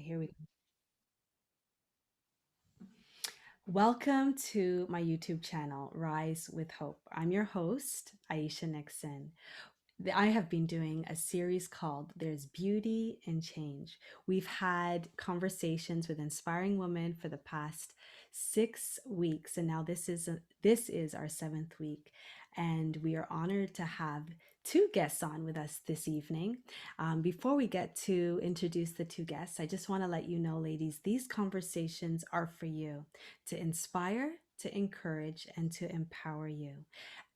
Here we go. Welcome to my YouTube channel, Rise with Hope. I'm your host, Aisha Nixon. I have been doing a series called There's Beauty in Change. We've had conversations with inspiring women for the past 6 weeks, and now this is our seventh week, and we are honored to have two guests on with us this evening. Before we get to introduce the two guests, I just want to let you know, ladies, these conversations are for you to inspire, to encourage, and to empower you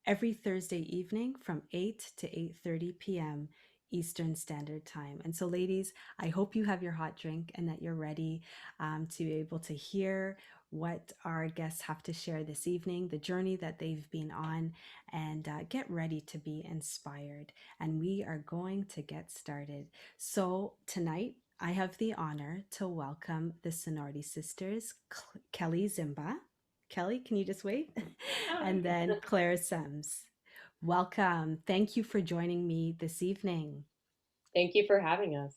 every Thursday evening from 8 to 8:30 p.m. Eastern Standard Time. And so, ladies, I hope you have your hot drink and that you're ready to be able to hear what our guests have to share this evening, the journey that they've been on, and get ready to be inspired. And we are going to get started. So, tonight, I have the honor to welcome the Sonority Sisters, Kelly Zimba. Kelly, can you just wait? And then Clare Semes. Welcome. Thank you for joining me this evening. Thank you for having us.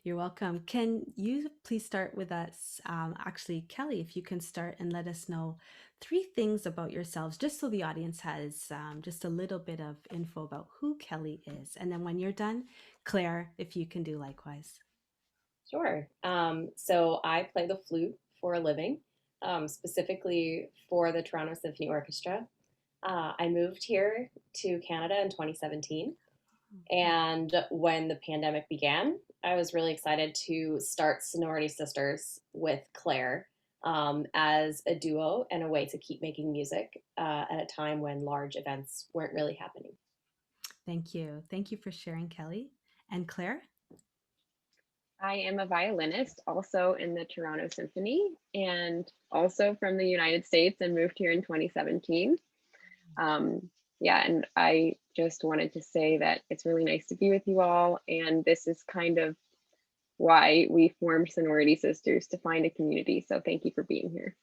You're welcome. Can you please start with us? Actually, Kelly, if you can start and let us know three things about yourselves, just so the audience has just a little bit of info about who Kelly is. And then when you're done, Claire, if you can do likewise. Sure. So I play the flute for a living, specifically for the Toronto Symphony Orchestra. I moved here to Canada in 2017. And when the pandemic began, I was really excited to start Sonority Sisters with Clare as a duo and a way to keep making music at a time when large events weren't really happening. Thank you. Thank you for sharing, Kelly. And Claire? I am a violinist also in the Toronto Symphony and also from the United States and moved here in 2017. Yeah, and I just wanted to say that it's really nice to be with you all. And this is kind of why we formed Sonority Sisters, to find a community. So thank you for being here.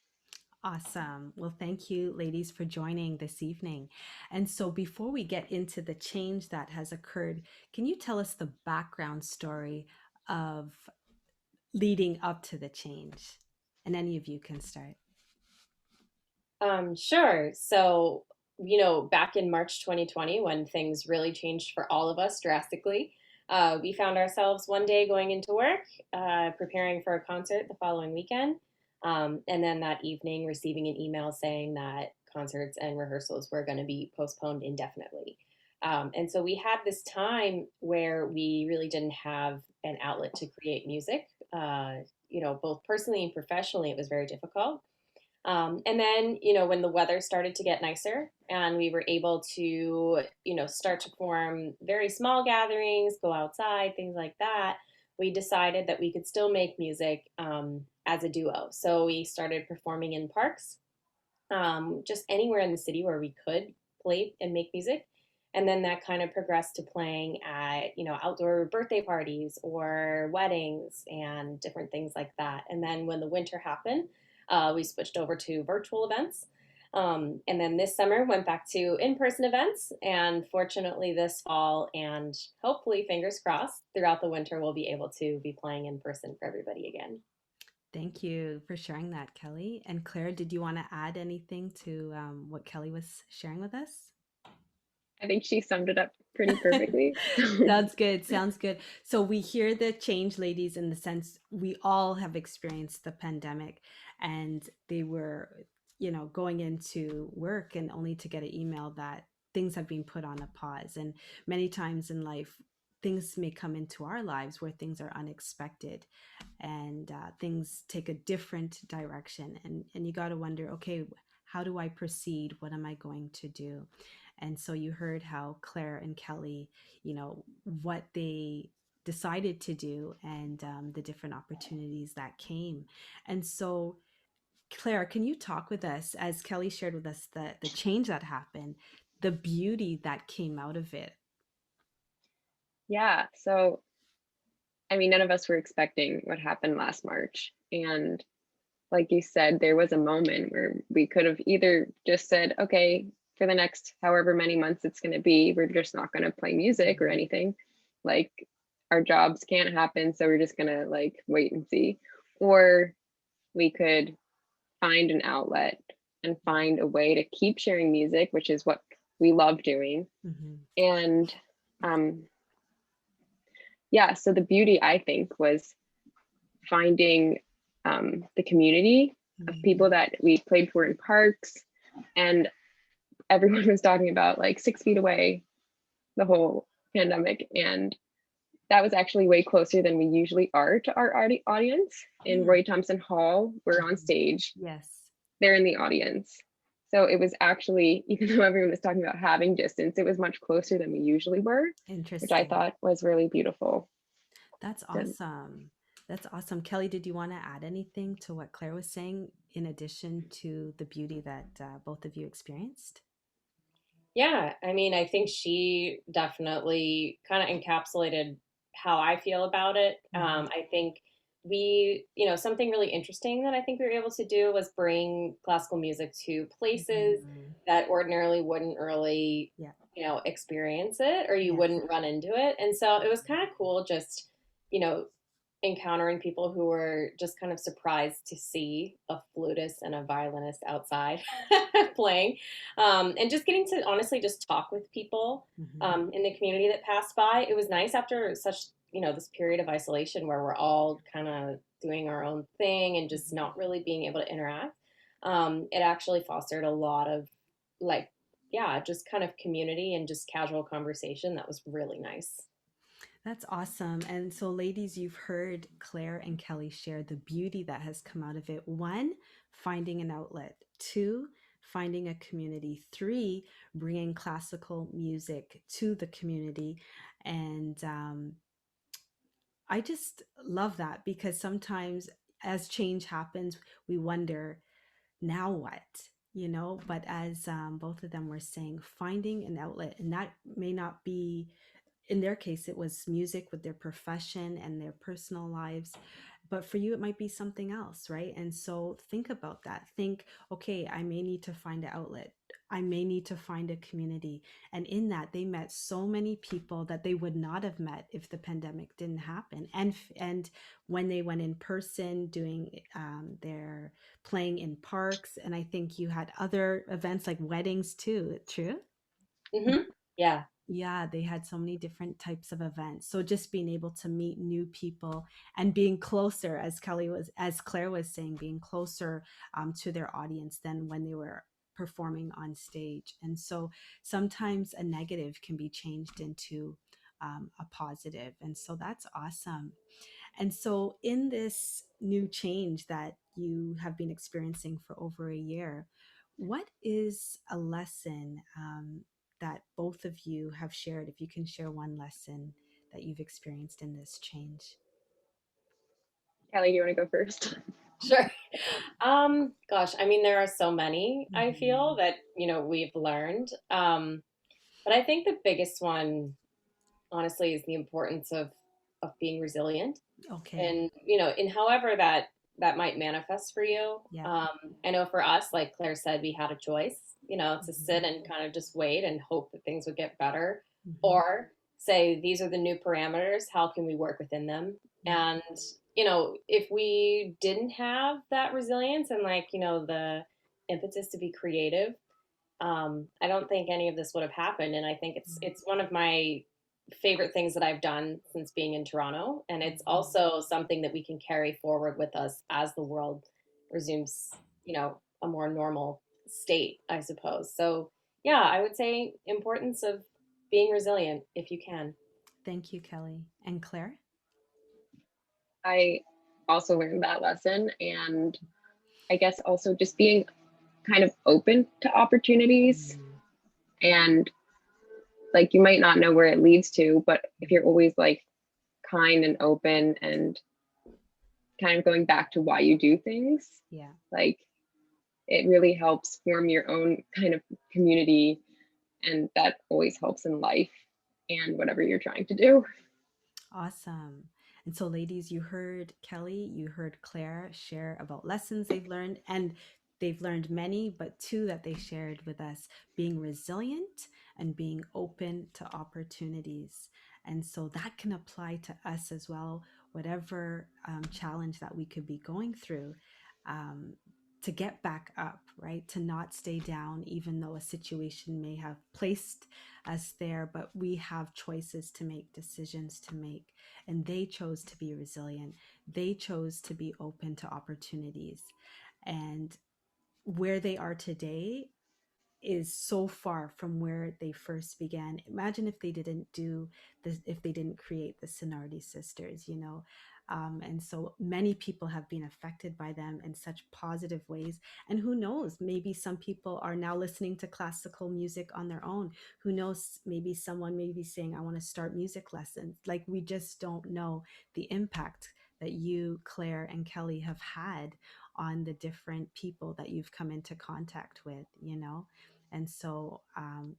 Awesome. Well, thank you, ladies, for joining this evening. And so, before we get into the change that has occurred, can you tell us the background story of leading up to the change? And any of you can start. Sure. Back in March 2020, when things really changed for all of us drastically, we found ourselves one day going into work, preparing for a concert the following weekend. And then that evening, receiving an email saying that concerts and rehearsals were going to be postponed indefinitely. And so we had this time where we really didn't have an outlet to create music. Both personally and professionally, it was very difficult. And then, when the weather started to get nicer and we were able to, start to form very small gatherings, go outside, things like that, we decided that we could still make music as a duo. So we started performing in parks, just anywhere in the city where we could play and make music. And then that kind of progressed to playing at, outdoor birthday parties or weddings and different things like that. And then when the winter happened, we switched over to virtual events. And then this summer went back to in-person events. And fortunately this fall and hopefully fingers crossed throughout the winter, we'll be able to be playing in person for everybody again. Thank you for sharing that, Kelly. And Claire, did you want to add anything to what Kelly was sharing with us? I think she summed it up pretty perfectly. Sounds good. Sounds good. So we hear the change, ladies, in the sense we all have experienced the pandemic, and they were, going into work and only to get an email that things have been put on a pause. And many times in life, things may come into our lives where things are unexpected and things take a different direction. And you got to wonder, okay, how do I proceed? What am I going to do? And so you heard how Claire and Kelly, what they decided to do and the different opportunities that came. And so, Claire, can you talk with us, as Kelly shared with us, the change that happened, the beauty that came out of it? Yeah, so I mean, none of us were expecting what happened last March. And like you said, there was a moment where we could have either just said, okay, for the next however many months it's going to be, we're just not going to play music or anything. Like, our jobs can't happen, so we're just gonna like wait and see. Or we could find an outlet and find a way to keep sharing music, which is what we love doing. Hmm. And um, yeah, so the beauty I think was finding the community of people that we played for in parks, and everyone was talking about like 6 feet away the whole pandemic, and that was actually way closer than we usually are to our audience. In Hmm. Roy Thompson Hall, we're on Hmm. stage, Yes. they're in the audience. So it was actually, even though everyone was talking about having distance, it was much closer than we usually were, which I Interesting. thought was really beautiful. That's And awesome. That's awesome. Kelly, did you want to add anything to what Claire was saying in addition to the beauty that both of you experienced? Yeah, I mean, I think she definitely kind of encapsulated how I feel about it. Hmm. I think something really interesting that I think we were able to do was bring classical music to places Hmm. that ordinarily wouldn't really, Yeah. experience it, or you Yes. wouldn't run into it. And so it was kind of cool just, you know, encountering people who were just kind of surprised to see a flutist and a violinist outside playing, and just getting to honestly just talk with people Hmm. in the community that passed by. It was nice after such, this period of isolation where we're all kind of doing our own thing and just Hmm. not really being able to interact. It actually fostered a lot of like, yeah, just kind of community and just casual conversation that was really nice. That's awesome. And so, ladies, you've heard Claire and Kelly share the beauty that has come out of it. One, finding an outlet. Two, finding a community. Three, bringing classical music to the community. And I just love that because sometimes as change happens, we wonder, now what? But as both of them were saying, finding an outlet, and that may not be, in their case, it was music with their profession and their personal lives. But for you, it might be something else, right? And so think about that. Think, okay, I may need to find an outlet. I may need to find a community. And in that, they met so many people that they would not have met if the pandemic didn't happen. And when they went in person, doing their playing in parks, and I think you had other events like weddings too. True? Yeah. Yeah, they had so many different types of events. So just being able to meet new people and being closer, as Claire was saying, being closer to their audience than when they were performing on stage. And so sometimes a negative can be changed into a positive. And so that's awesome. And so, in this new change that you have been experiencing for over a year, what is a lesson that both of you have shared? If you can share one lesson that you've experienced in this change. Kelly, do you want to go first? Sure. Gosh, I mean, there are so many, I feel, Hmm. that, we've learned. But I think the biggest one, honestly, is the importance of being resilient. Okay. And, in however that might manifest for you. Yeah. I know for us, like Claire said, we had a choice, to Hmm. sit and kind of just wait and hope that things would get better, Hmm. or say, these are the new parameters, how can we work within them? Yeah. And, if we didn't have that resilience and, like, the impetus to be creative, I don't think any of this would have happened. And I think it's one of my favorite things that I've done since being in Toronto, and it's Hmm. also something that we can carry forward with us as the world resumes, a more normal state, I suppose. So yeah, I would say importance of being resilient if you can. Thank you, Kelly. And Claire? I also learned that lesson. And I guess also just being kind of open to opportunities, Mhm. and like you might not know where it leads to, but if you're Mhm. always like kind and open and kind of going back to why you do things, Yeah. like it really helps form your own kind of community, and that always helps in life and whatever you're trying to do. Awesome. And so, ladies, you heard Kelly, you heard Claire share about lessons they've learned, and they've learned many, but two that they shared with us: being resilient and being open to opportunities. And so that can apply to us as well, whatever challenge that we could be going through. Um, to get back up, right? To not stay down, even though a situation may have placed us there, but we have choices to make, decisions to make. And they chose to be resilient. They chose to be open to opportunities. And where they are today is so far from where they first began. Imagine if they didn't do this, if they didn't create the Sonority Sisters, you know. And so many people have been affected by them in such positive ways. And who knows, maybe some people are now listening to classical music on their own. Who knows, maybe someone may be saying, I want to start music lessons. Like, we just don't know the impact that you, Claire, and Kelly have had on the different people that you've come into contact with, you know. And so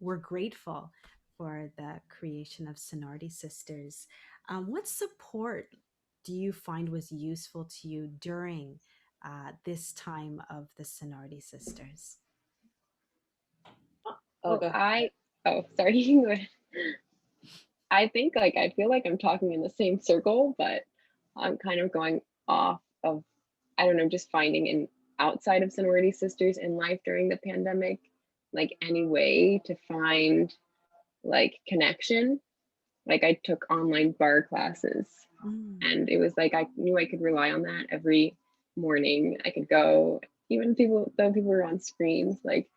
we're grateful for the creation of Sonority Sisters. What support do you find was useful to you during this time of the Sonority Sisters? Oh, Well, go. oh, sorry. You go ahead. I think like I feel like I'm talking in the same circle, but I'm kind of going off of, I don't know, just finding in outside of Sonority Sisters in life during the pandemic, like any way to find like connection. Like I took online bar classes, Mm, and it was like I knew I could rely on that every morning. I could go, even people, though people were on screens, like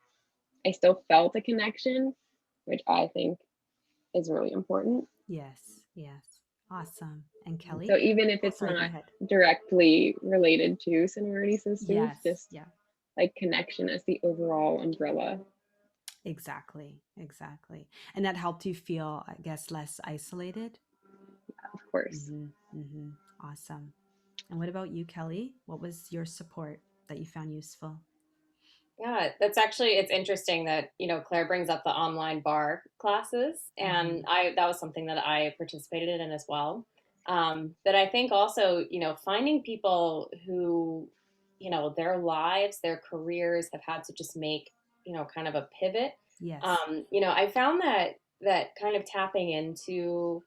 I still felt a connection, which I think is really important. yes, yes. Awesome. And So Kelly? even if Oh, it's sorry, go not ahead. directly related to Sonority Sisters, Yes, just yeah, like connection as the overall umbrella. exactly, exactly. And that helped you feel, I guess, less isolated? Of course. Mm-hmm, mm-hmm. Awesome. And what about you, Kelly? What was your support that you found useful? Yeah, that's actually, it's interesting that, Claire brings up the online bar classes, Mm-hmm. and I that was something that I participated in as well. But I think also, finding people who, their lives, their careers have had to just make, kind of a pivot. Yes. I found that kind of tapping into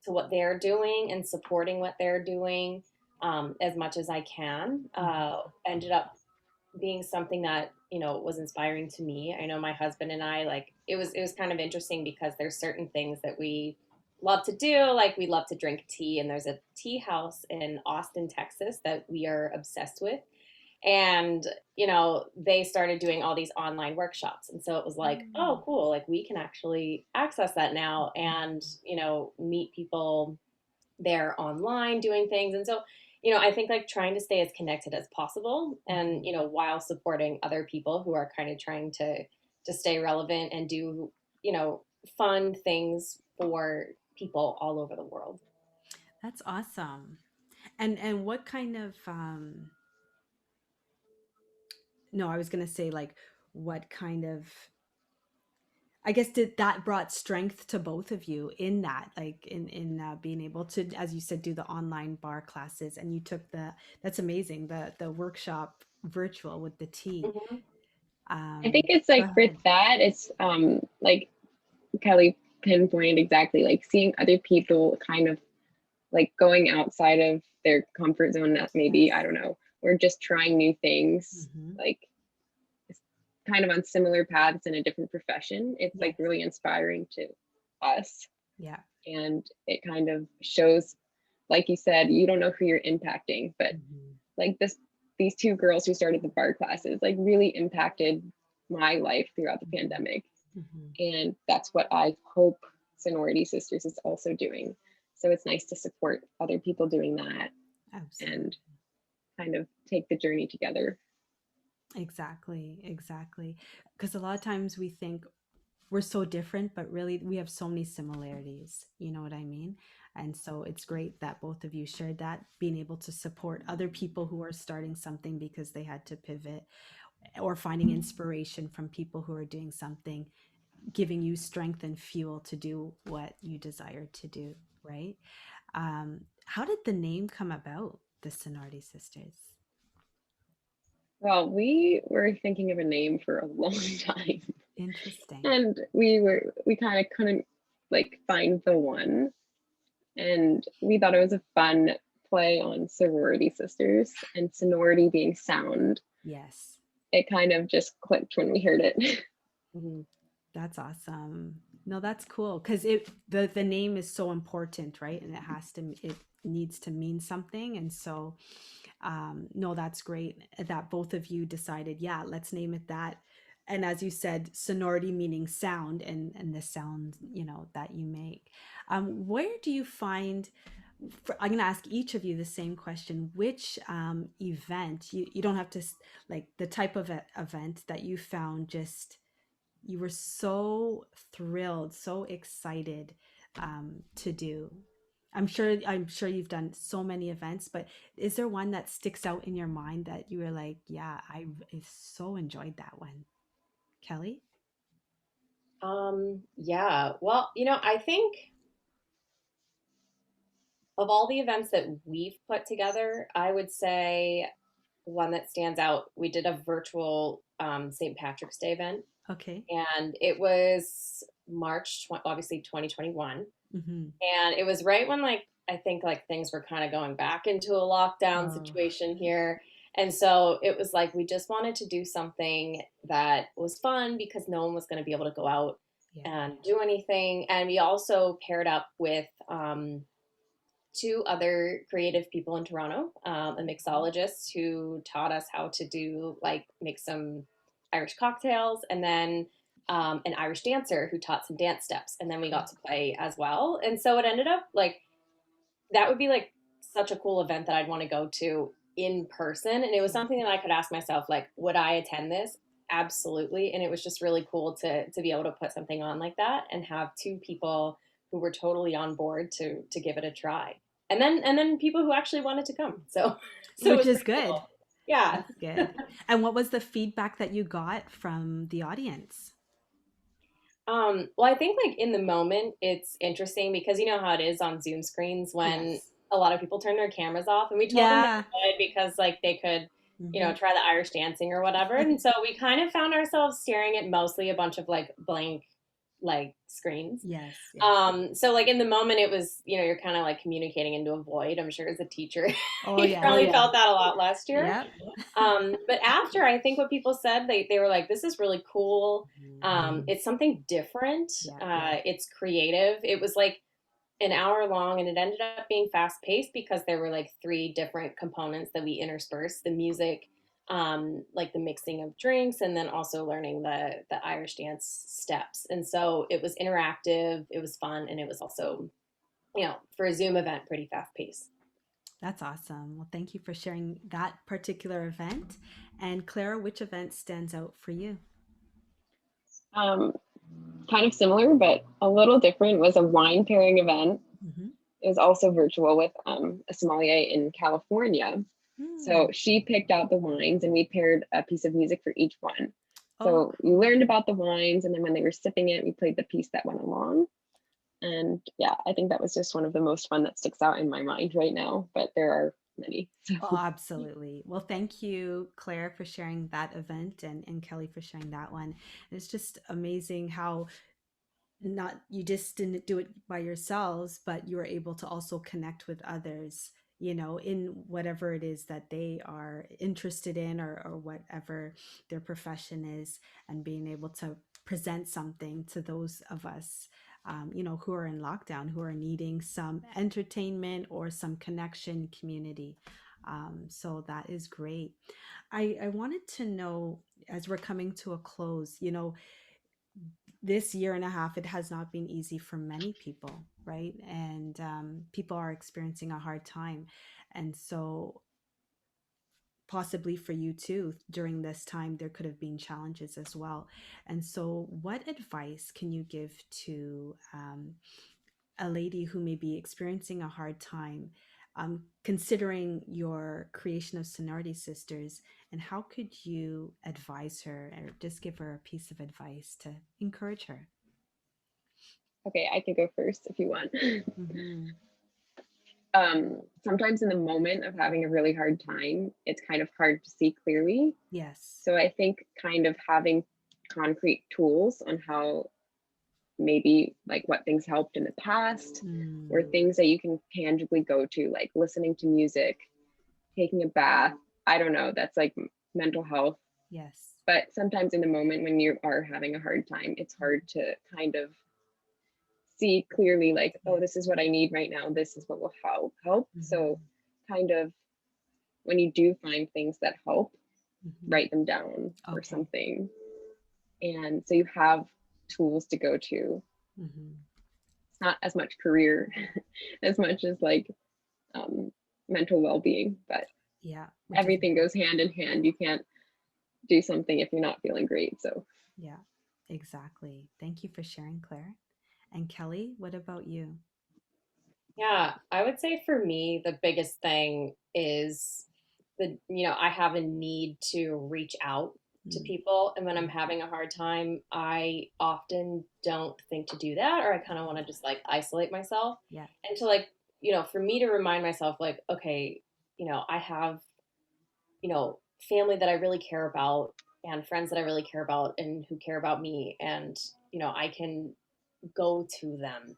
to what they're doing and supporting what they're doing, as much as I can, Mm-hmm. ended up being something that was inspiring to me. I know my husband and I, like, it was kind of interesting because there's certain things that we love to do, like we love to drink tea, and there's a tea house in Austin, Texas that we are obsessed with. And they started doing all these online workshops, and so it was like, Mm-hmm. oh cool, like we can actually access that now and meet people there online doing things. And so, I think like trying to stay as connected as possible, and Mm-hmm. while supporting other people who are kind of trying to stay relevant and do, fun things for people all over the world. That's awesome. And what kind of no, I was gonna say like what kind of, I guess, did that brought strength to both of you in that, like in being able to, as you said, do the online bar classes, and you took the, that's amazing, the workshop virtual with the tea. Mhm. I think it's Go like for ahead. that, it's like Kelly pinpointed exactly, like seeing other people kind of like going outside of their comfort zone that maybe, I Yes. don't know, or just trying new things, Mm-hmm. like kind of on similar paths in a different profession. It's like Yes. really inspiring to us. Yeah. And it kind of shows, like you said, you don't know who you're impacting, but Mm-hmm. like these two girls who started the bar classes like really impacted my life throughout the Mm-hmm. pandemic. Mm-hmm. And that's what I hope Sonority Sisters is also doing. So it's nice to support other people doing that Absolutely. and kind of take the journey together. Exactly. Exactly. Because a lot of times we think we're so different, but really we have so many similarities. You know what I mean? And so it's great that both of you shared that, being able to support other people who are starting something because they had to pivot, or finding inspiration from people who are doing something, giving you strength and fuel to do what you desire to do, right? How did the name come about, the Sonority Sisters? Well, we were thinking of a name for a long time, Interesting. and we kind of couldn't like find the one. And we thought it was a fun play on sorority sisters and sonority being sound. Yes. It kind of just clicked when we heard it. Mhm. That's awesome. No, that's cool because the name is so important, right? And it needs to mean something. And so no, that's great that both of you decided, yeah, let's name it that. And as you said, sonority meaning sound and the sound, that you make. Where do you find, I'm going to ask each of you the same question, which event, you don't have to, like the type of event that you found just, you were so thrilled, so excited to do. I'm sure you've done so many events, but is there one that sticks out in your mind that you were like, yeah, I so enjoyed that one? Kelly? Yeah. Well, I think of all the events that we've put together, I would say one that stands out. We did a virtual St. Patrick's Day event, Okay. and it was obviously 2021, Mm-hmm. and it was right when I think things were kind of going back into a lockdown Oh, situation here. And so it was like we just wanted to do something that was fun because no one was going to be able to go out yeah. and do anything. And we also paired up with two other creative people in Toronto, a mixologist who taught us how to make some Irish cocktails, and then an Irish dancer who taught some dance steps, and then we got to play as well. And so it ended up that would be such a cool event that I'd want to go to in person. And it was Yeah. something that I could ask myself, would I attend this? Absolutely. And it was just really cool to be able to put something on like that and have two people who were totally on board to give it a try. And then people who actually wanted to come. So so it Which was is pretty good. cool. Yeah. That's good. And what was the feedback that you got from the audience? Well, I think in the moment it's interesting because you know how it is on Zoom screens when Yes. a lot of people turn their cameras off, and we told them they Yeah. could because they could, Mm-hmm. try the Irish dancing or whatever. And so we kind of found ourselves staring at mostly a bunch of blank screens. Yes. Yes. So in the moment it was, you're kind of communicating into a void. I'm sure as a teacher, Oh, you yes. probably felt that a lot last year. Yep. But after, I think what people said, they were like, this is really cool. Mhm. It's something different. Yeah. It's creative. It was an hour long, and it ended up being fast paced because there were three different components that we interspersed: the music, the mixing of drinks, and then also learning the Irish dance steps. And so it was interactive, it was fun, and it was also, for a Zoom event, pretty fast paced. That's awesome. Well, thank you for sharing that particular event. And Clara, which event stands out for you? Um, Kind of similar, but a little different was a wine pairing event. Hmm. It was also virtual with a sommelier in California. So Hmm. she picked out the wines and we paired a piece of music for each one. Oh, So you cool. learned about the wines, and then when they were sipping it, we played the piece that went along. And yeah, I think that was just one of the most fun that sticks out in my mind right now, but there are many. Oh, absolutely. Well, thank you, Claire, for sharing that event and Kelly for sharing that one. It's just amazing how not you just didn't do it by yourselves, but you were able to also connect with others, in whatever it is that they are interested in, or whatever their profession is, and being able to present something to those of us, who are in lockdown, who are needing some entertainment or some connection community. So that is great. I wanted to know, as we're coming to a close, this year and a half, it has not been easy for many people, right? And people are experiencing a hard time. And so, possibly for you too, during this time, there could have been challenges as well. And so, what advice can you give to a lady who may be experiencing a hard time, considering your creation of Sonority Sisters, and how could you advise her or just give her a piece of advice to encourage her? Okay, I can go first if you want. Mm-hmm. Sometimes in the moment of having a really hard time, it's kind of hard to see clearly. Yes. So I think kind of having concrete tools on how maybe like what things helped in the past or Mm, things that you can tangibly go to, like listening to music, taking a bath. I don't know. That's like mental health. yes. But sometimes in the moment when you are having a hard time, it's hard to kind of see clearly, like, oh, Yeah. this is what I need right now. This is what will help. So Hmm. kind of when you do find things that help, Hmm. write them down or Okay. something. And so you have tools to go to. Hmm. It's not as much career as much as like um, mental well-being, but Yeah, which is everything goes hand in hand. You can't do something if you're not feeling great. So yeah, exactly. Thank you for sharing, Claire. And Kelly, what about you? Yeah, I would say for me, the biggest thing is I have a need to reach out to Mm, people. And when I'm mm, having a hard time, I often don't think to do that, or I kind of want to just like isolate myself. yeah. And to like, for me to remind myself, like, okay, I have, family that I really care about and friends that I really care about and who care about me. And, I can go to them,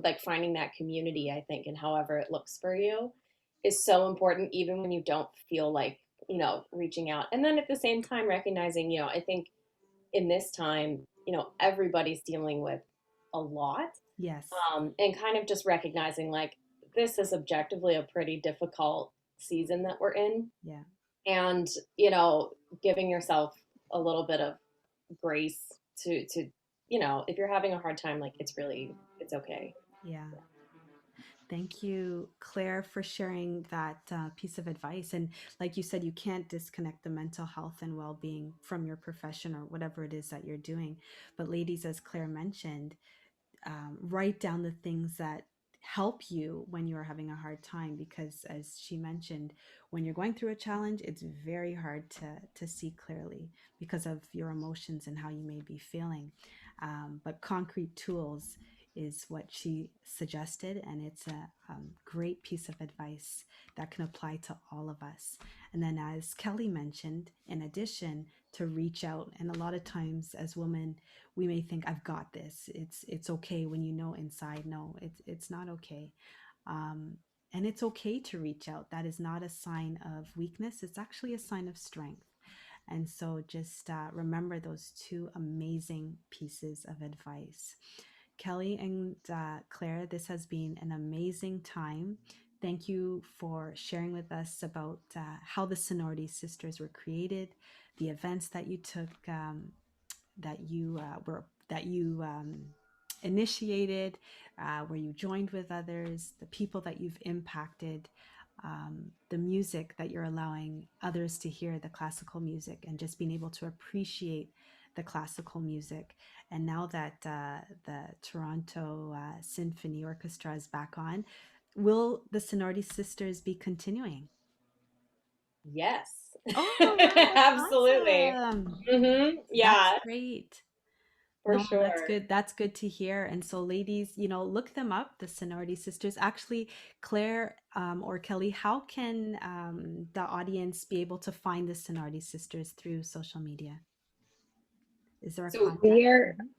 like finding that community, I think, and however it looks for you is so important, even when you don't feel like, reaching out. And then at the same time, recognizing, I think in this time, everybody's dealing with a lot. Yes. And kind of just recognizing like this is objectively a pretty difficult season that we're in. Yeah. And, giving yourself a little bit of grace to if you're having a hard time, like it's okay. Yeah. Thank you, Claire, for sharing that piece of advice. And like you said, you can't disconnect the mental health and well being from your profession or whatever it is that you're doing. But, ladies, as Claire mentioned, write down the things that help you when you're having a hard time, because as she mentioned, when you're going through a challenge, it's very hard to see clearly because of your emotions and how you may be feeling. But concrete tools is what she suggested, and it's a great piece of advice that can apply to all of us. And then, as Kelly mentioned, in addition, to reach out. And a lot of times as women, we may think, I've got this, it's okay, when you know inside, no, it's not okay. And it's okay to reach out. That is not a sign of weakness, it's actually a sign of strength. And so just remember those two amazing pieces of advice. Kelly and Claire, this has been an amazing time. Thank you for sharing with us about how the Sonority Sisters were created, the events that you took, that you initiated, where you joined with others, the people that you've impacted, the music that you're allowing others to hear, the classical music, and just being able to appreciate the classical music. And now that the Toronto Symphony Orchestra is back on, will the Sonority Sisters be continuing? Yes. Oh, that's Absolutely. awesome. That's Yeah, great. for No, that's sure. good. That's good to hear. And so, ladies, look them up, the Sonority Sisters. Actually, Claire or Kelly, how can the audience be able to find the Sonority Sisters through social media? Is there a So contact? we are Mhm.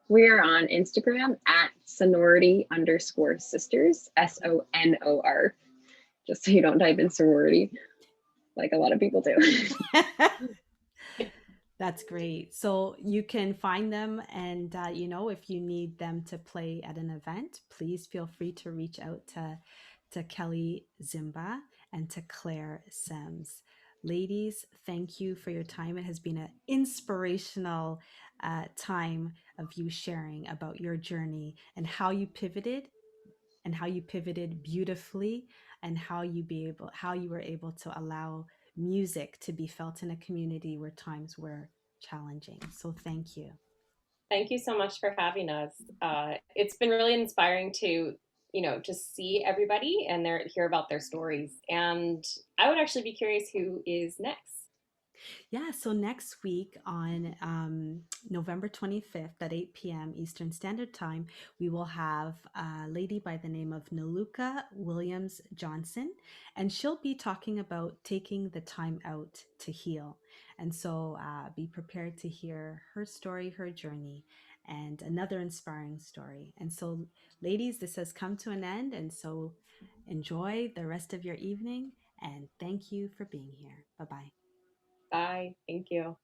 we are on Instagram at sonority_sisters, SONOR, just so you don't type in sorority like a lot of people do. That's great. So you can find them, and if you need them to play at an event, please feel free to reach out to Kelly Zimba and to Claire Semes. Ladies, thank you for your time. It has been an inspirational time of you sharing about your journey and how you pivoted beautifully, and how you were able to allow music to be felt in a community where times were challenging. So thank you. thank you so much for having us. It's been really inspiring to, just see everybody and hear about their stories. And I would actually be curious who is next. Yeah, so next week on November 25th at 8 p.m. Eastern Standard Time, we will have a lady by the name of Naluka Williams Johnson, and she'll be talking about taking the time out to heal. And so be prepared to hear her story, her journey, and another inspiring story. And so, ladies, this has come to an end. And so, enjoy the rest of your evening. And thank you for being here. Bye bye. Bye. Thank you.